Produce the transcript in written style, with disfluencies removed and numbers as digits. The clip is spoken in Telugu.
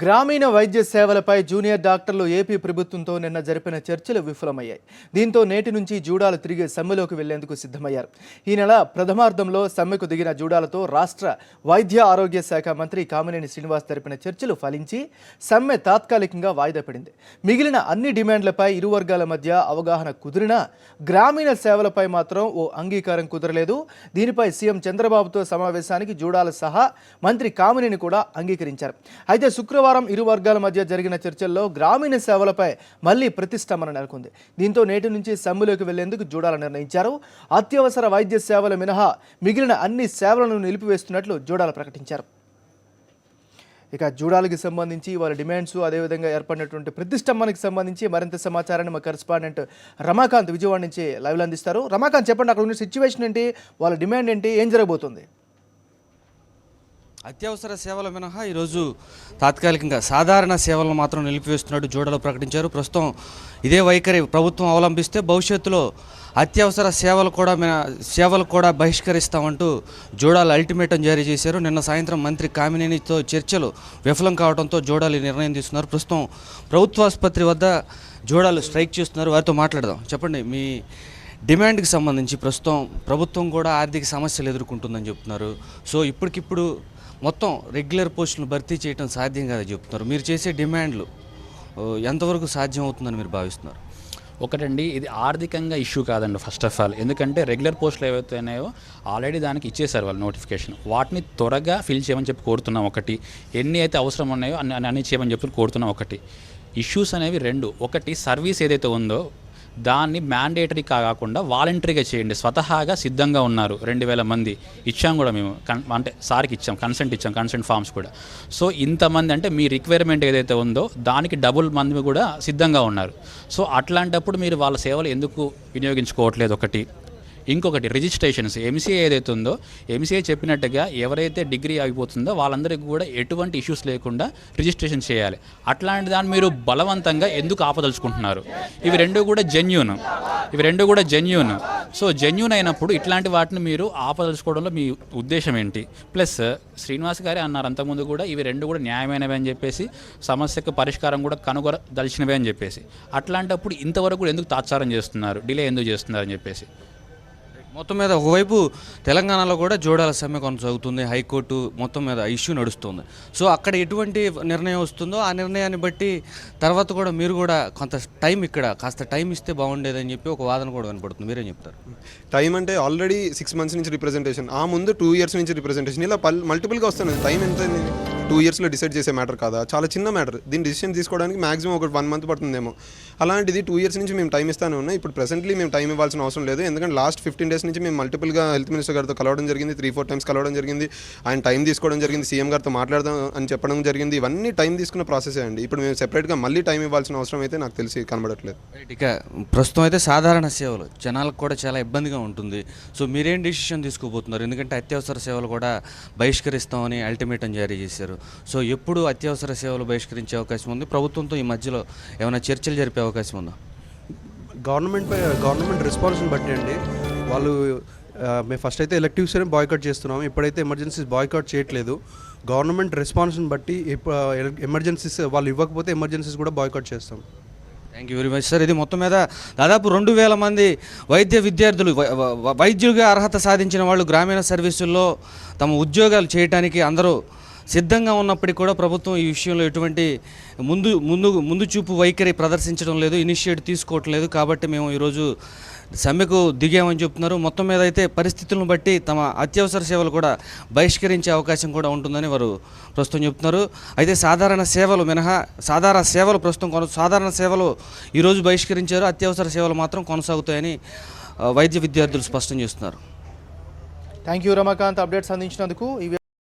గ్రామీణ వైద్య సేవలపై జూనియర్ డాక్టర్లు ఏపీ ప్రభుత్వంతో నిన్న జరిపిన చర్చలు విఫలమయ్యాయి. దీంతో నేటి నుంచి జూడాలు తిరిగి సమ్మెలోకి వెళ్లేందుకు సిద్ధమయ్యారు. ఈ నెల ప్రథమార్థంలో సమ్మెకు దిగిన జూడాలతో రాష్ట్ర వైద్య ఆరోగ్య శాఖ మంత్రి కామినేని శ్రీనివాస్ జరిపిన చర్చలు ఫలించి సమ్మె తాత్కాలికంగా వాయిదా పడింది. మిగిలిన అన్ని డిమాండ్లపై ఇరు వర్గాల మధ్య అవగాహన కుదిరినా గ్రామీణ సేవలపై మాత్రం ఓ అంగీకారం కుదరలేదు. దీనిపై సీఎం చంద్రబాబుతో సమావేశానికి జూడాల సహా మంత్రి కామినేని కూడా అంగీకరించారు. అయితే శుక్రవారం ఇరు వర్గాల మధ్య జరిగిన చర్చల్లో గ్రామీణ సేవలపై మళ్లీ ప్రతిష్టంభన నెలకొంది. దీంతో నేటి నుంచి సమ్మెలోకి వెళ్లేందుకు జూడాల నిర్ణయించారు. అత్యవసర వైద్య సేవల మినహా మిగిలిన అన్ని సేవలను నిలిపివేస్తున్నట్లు జూడాల ప్రకటించారు. ఇక జూడాలకి సంబంధించి వాళ్ళ డిమాండ్స్ అదేవిధంగా ఏర్పడినటువంటి ప్రతిష్టంభనకి సంబంధించి మరింత సమాచారాన్ని మా కరెస్పాండెంట్ రమాకాంత్ విజయవాడ నుంచి లైవ్లో అందిస్తారు. రమాకాంత్, చెప్పండి, అక్కడ ఉన్న సిచ్యువేషన్ ఏంటి, వాళ్ళ డిమాండ్ ఏంటి, ఏం జరగబోతుంది? అత్యవసర సేవల మినహా ఈరోజు తాత్కాలికంగా సాధారణ సేవలను మాత్రం నిలిపివేస్తున్నట్టు జూడాలు ప్రకటించారు. ప్రస్తుతం ఇదే వైఖరి ప్రభుత్వం అవలంబిస్తే భవిష్యత్తులో అత్యవసర సేవలు కూడా బహిష్కరిస్తామంటూ జూడాలు అల్టిమేటం జారీ చేశారు. నిన్న సాయంత్రం మంత్రి కామినేనితో చర్చలు విఫలం కావడంతో జూడాలు నిర్ణయం తీసుకున్నారు. ప్రస్తుతం ప్రభుత్వాసుపత్రి వద్ద జూడాలు స్ట్రైక్ చేస్తున్నారు. వారితో మాట్లాడదాం. చెప్పండి, మీ డిమాండ్కి సంబంధించి ప్రస్తుతం ప్రభుత్వం కూడా ఆర్థిక సమస్యలు ఎదుర్కొంటుందని చెప్తున్నారు. సో ఇప్పటికిప్పుడు మొత్తం రెగ్యులర్ పోస్టులను భర్తీ చేయడం సాధ్యం కాదని చెప్తున్నారు. మీరు చేసే డిమాండ్లు ఎంతవరకు సాధ్యం అవుతుందని మీరు భావిస్తున్నారు? ఒకటండి, ఇది ఆర్థికంగా ఇష్యూ కాదండి. ఫస్ట్ ఆఫ్ ఆల్, ఎందుకంటే రెగ్యులర్ పోస్టులు ఏవైతే ఉన్నాయో ఆల్రెడీ దానికి ఇచ్చేశారు వాళ్ళు నోటిఫికేషన్. వాటిని త్వరగా ఫిల్ చేయమని చెప్పి కోరుతున్నాం. ఒకటి, ఎన్ని అయితే అవసరం ఉన్నాయో అన్ని చేయమని చెప్పి కోరుతున్నాం. ఒకటి, ఇష్యూస్ అనేవి రెండు. ఒకటి, సర్వీస్ ఏదైతే ఉందో దాన్ని మ్యాండేటరీ కాకుండా వాలంటరీగా చేయండి. స్వతహాగా సిద్ధంగా ఉన్నారు 2000 మంది ఇచ్చాం కూడా మేము, అంటే సార్కి ఇచ్చాం, కన్సెంట్ ఫామ్స్ కూడా. సో ఇంతమంది అంటే మీ రిక్వైర్మెంట్ ఏదైతే ఉందో దానికి డబుల్ మంది కూడా సిద్ధంగా ఉన్నారు. సో అట్లాంటప్పుడు మీరు వాళ్ళ సేవలు ఎందుకు వినియోగించుకోవట్లేదు? ఒకటి. ఇంకొకటి, రిజిస్ట్రేషన్స్. ఎంసీఏ ఏదైతే ఉందో, ఎంసీఏ చెప్పినట్టుగా ఎవరైతే డిగ్రీ ఆగిపోతుందో వాళ్ళందరికీ కూడా ఎటువంటి ఇష్యూస్ లేకుండా రిజిస్ట్రేషన్ చేయాలి. అట్లాంటి దాన్ని మీరు బలవంతంగా ఎందుకు ఆపదలుచుకుంటున్నారు? ఇవి రెండు కూడా జెన్యూన్. సో జెన్యూన్ అయినప్పుడు ఇట్లాంటి వాటిని మీరు ఆపదలుచుకోవడంలో మీ ఉద్దేశం ఏంటి? ప్లస్ శ్రీనివాస్ గారే అన్నారు అంతకుముందు కూడా, ఇవి రెండు కూడా న్యాయమైనవి అని చెప్పేసి, సమస్యకు పరిష్కారం కూడా కనుగొనదలిచినవే అని చెప్పేసి. అట్లాంటప్పుడు ఇంతవరకు ఎందుకు తాత్సారం చేస్తున్నారు, డిలే ఎందుకు చేస్తున్నారు అని చెప్పేసి. మొత్తం మీద ఒకవైపు తెలంగాణలో కూడా జూడాల సమ్మె కొనసాగుతుంది. హైకోర్టు మొత్తం మీద ఇష్యూ నడుస్తుంది. సో అక్కడ ఎటువంటి నిర్ణయం వస్తుందో ఆ నిర్ణయాన్ని బట్టి తర్వాత కూడా మీరు కూడా కొంత టైం, ఇక్కడ కాస్త టైం ఇస్తే బాగుండేదని చెప్పి ఒక వాదన కూడా కనపడుతుంది. మీరేం చెప్తారు? టైం అంటే ఆల్రెడీ 6 months నుంచి రిప్రజెంటేషన్, ఆ ముందు 2 years నుంచి రిప్రజెంటేషన్, ఇలా మల్టిపుల్గా వస్తుంది. టైం ఎంత 2 yearsలో డిసైడ్ చేసే మ్యాటర్ కాదా? చాలా చిన్న మ్యాటర్. దీన్ని డిసిషన్ తీసుకోవడానికి మాక్సిమం ఒక 1 month పడుతుందేమో. అలాంటిది 2 years నుంచి మేము టైం ఇస్తానే ఉన్నాం. ఇప్పుడు ప్రెసెంట్లీ మేము టైం ఇవ్వాల్సిన అవసరం లేదు. ఎందుకంటే లాస్ట్ 15 days నుంచి మేము మల్టిపుల్గా హెల్త్ మినిస్టర్ గారితో కలవడం జరిగింది. 3-4 times కలవడం జరిగింది. ఆయన టైం తీసుకోవడం జరిగింది. సీఎం గారితో మాట్లాడదాం అని చెప్పడం జరిగింది. ఇవన్నీ టైం తీసుకున్న ప్రాసెసే అండి. ఇప్పుడు మేము సెపరేట్గా మళ్ళీ టైం ఇవ్వాల్సిన అవసరం అయితే నాకు తెలిసి కనబడట్లేదు. ఇక ప్రస్తుతం అయితే సాధారణ సేవలు జనాలకు కూడా చాలా ఇబ్బందిగా ఉంటుంది. సో మీరేం డిసిషన్ తీసుకోబోతున్నారు? ఎందుకంటే అత్యవసర సేవలు కూడా బహిష్కరిస్తామని అల్టిమేటం జారీ చేశారు. సో ఎప్పుడు అత్యవసర సేవలు బహిష్కరించే అవకాశం ఉంది? ప్రభుత్వంతో ఈ మధ్యలో ఏమైనా చర్చలు జరిపే అవకాశం ఉందా? గవర్నమెంట్ రెస్పాన్స్ని బట్టి అండి. వాళ్ళు మేము ఫస్ట్ అయితే ఎలెక్టివ్స్ని బాయ్కాట్ చేస్తున్నాం. ఇప్పుడైతే ఎమర్జెన్సీస్ బాయ్కాట్ చేయట్లేదు. గవర్నమెంట్ రెస్పాన్స్ని బట్టి ఎమర్జెన్సీస్ వాళ్ళు ఇవ్వకపోతే ఎమర్జెన్సీస్ కూడా బాయ్కాట్ చేస్తాం. Thank you very much sir. ఇది మొత్తం మీద దాదాపు 2000 మంది వైద్య విద్యార్థులు, వైద్యులుగా అర్హత సాధించిన వాళ్ళు గ్రామీణ సర్వీసుల్లో తమ ఉద్యోగాలు చేయడానికి అందరూ సిద్ధంగా ఉన్నప్పటికీ కూడా ప్రభుత్వం ఈ విషయంలో ఎటువంటి ముందు చూపు వైఖరి ప్రదర్శించడం లేదు, ఇనిషియేట్ తీసుకోవట్లేదు. కాబట్టి మేము ఈరోజు సమ్మెకు దిగామని చెప్తున్నారు. మొత్తం మీద అయితే పరిస్థితులను బట్టి తమ అత్యవసర సేవలు కూడా బహిష్కరించే అవకాశం కూడా ఉంటుందని వారు ప్రస్తుతం చెప్తున్నారు. అయితే సాధారణ సేవలు ఈరోజు బహిష్కరించారు. అత్యవసర సేవలు మాత్రం కొనసాగుతాయని వైద్య విద్యార్థులు స్పష్టం చేస్తున్నారు. థ్యాంక్ యూ రమాకాంత్, అప్డేట్స్ అందించినందుకు.